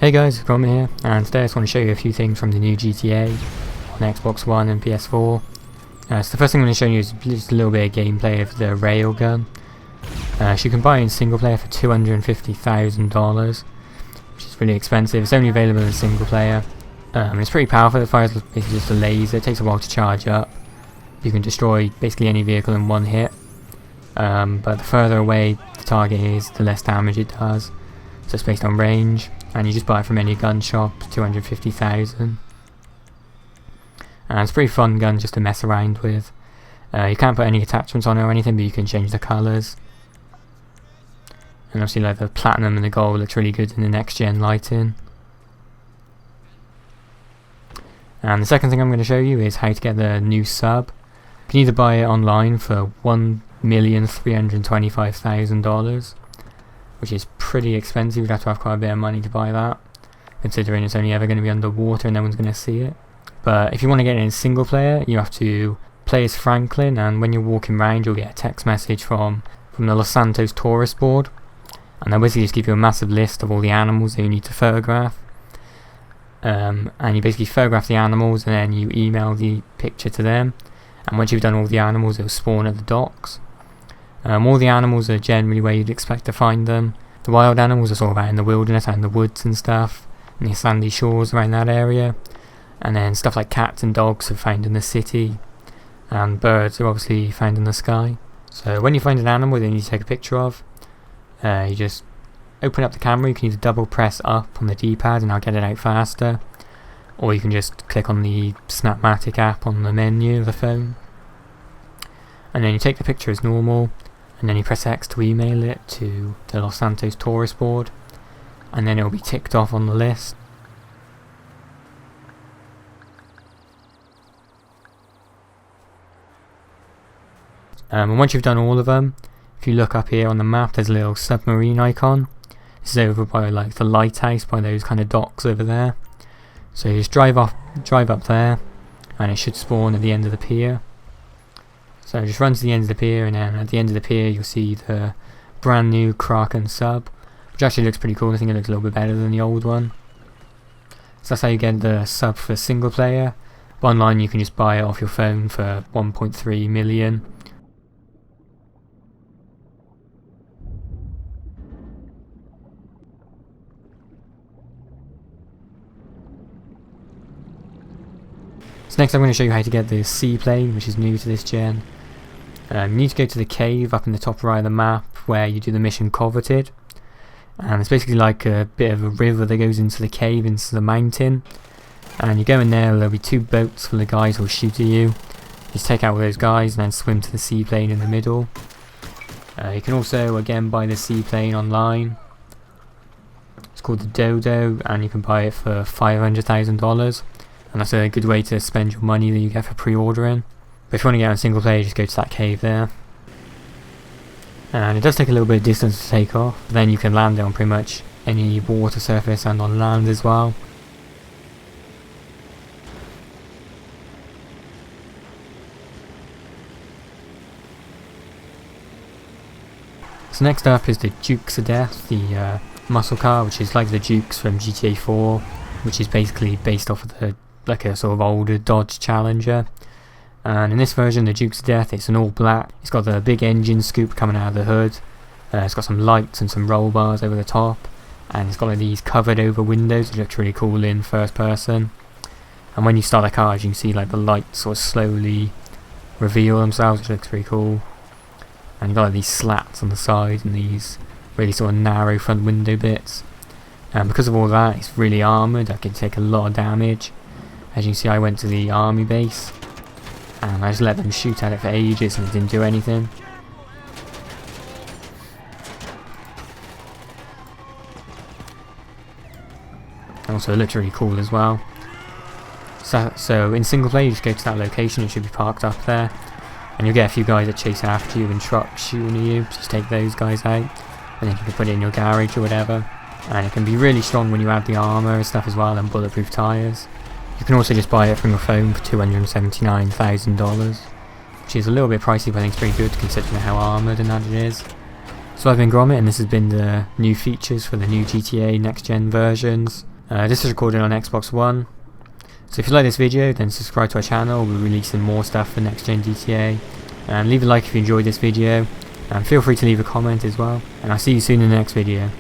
Hey guys, it's Roman here, and today I just want to show you a few things from the new GTA on Xbox One and PS4. So the first thing I'm going to show you is just a little bit of gameplay of the Railgun. So you can buy it in single player for $250,000, which is really expensive. It's only available in single player. It's pretty powerful. It fires basically just a laser. It takes a while to charge up. You can destroy basically any vehicle in one hit. But the further away the target is, the less damage it does. So it's based on range. And you just buy it from any gun shop, $250,000. And it's a pretty fun gun just to mess around with. You can't put any attachments on it or anything, but you can change the colours. And obviously like the platinum and the gold looks really good in the next gen lighting. And the second thing I'm going to show you is how to get the new sub. You can either buy it online for $1,325,000, which is pretty expensive. You'd have to have quite a bit of money to buy that, considering it's only ever going to be underwater and no one's going to see it. But if you want to get it in single player, you have to play as Franklin, and when you're walking around you'll get a text message from the Los Santos tourist board, and they'll basically just give you a massive list of all the animals that you need to photograph. And you basically photograph the animals and then you email the picture to them, and once you've done all the animals it'll spawn at the docks. All the animals are generally where you'd expect to find them. The wild animals are sort of out in the wilderness, out in the woods and stuff, and the sandy shores around that area. And then stuff like cats and dogs are found in the city, and birds are obviously found in the sky. So when you find an animal that you need to take a picture of, you just open up the camera. You can either double press up on the D-pad and I'll get it out faster, or you can just click on the Snapmatic app on the menu of the phone, and then you take the picture as normal, and then you press X to email it to the Los Santos tourist board, and then it will be ticked off on the list. And once you've done all of them, if you look up here on the map, there's a little submarine icon. This is over by like the lighthouse, by those kind of docks over there. So you just drive up there, and it should spawn at the end of the pier. So just run to the end of the pier, and then at the end of the pier you'll see the brand new Kraken sub, which actually looks pretty cool. I think it looks a little bit better than the old one. So that's how you get the sub for single player. But online you can just buy it off your phone for 1.3 million. So next I'm going to show you how to get the Seaplane, which is new to this gen. You need to go to the cave up in the top right of the map where you do the mission Coveted, and it's basically like a bit of a river that goes into the cave, into the mountain, and you go in there. There'll be two boats full of guys who'll shoot at you. Just take out all those guys and then swim to the Seaplane in the middle. You can also again buy the Seaplane online. It's called the Dodo, and you can buy it for $500,000, and that's a good way to spend your money that you get for pre-ordering. But if you want to get on single player, just go to that cave there. And it does take a little bit of distance to take off, but then you can land it on pretty much any water surface and on land as well. So next up is the Dukes of Death, the muscle car, which is like the Dukes from GTA 4, which is basically based off of a sort of older Dodge Challenger. And in this version, the Dukes of Death, it's an all black. It's got the big engine scoop coming out of the hood. It's got some lights and some roll bars over the top, and it's got like these covered over windows, which looks really cool in first person. And when you start the car, you can see like the lights sort of slowly reveal themselves, which looks pretty cool. And you've got like these slats on the side and these really sort of narrow front window bits. And because of all that, it's really armoured. I can take a lot of damage. As you can see, I went to the army base and I just let them shoot at it for ages and it didn't do anything. And also it looks really cool as well. So in single player you just go to that location, it should be parked up there, and you'll get a few guys that chase after you in trucks shooting at you. Just take those guys out and then you can put it in your garage or whatever. And it can be really strong when you add the armour and stuff as well, and bulletproof tyres. You can also just buy it from your phone for $279,000, which is a little bit pricey, but I think it's pretty good considering how armoured and that it is. So I've been Gromit, and this has been the new features for the new GTA next gen versions. This is recorded on Xbox One. So if you like this video, then subscribe to our channel. We're releasing more stuff for next gen GTA. And leave a like if you enjoyed this video. And feel free to leave a comment as well. And I'll see you soon in the next video.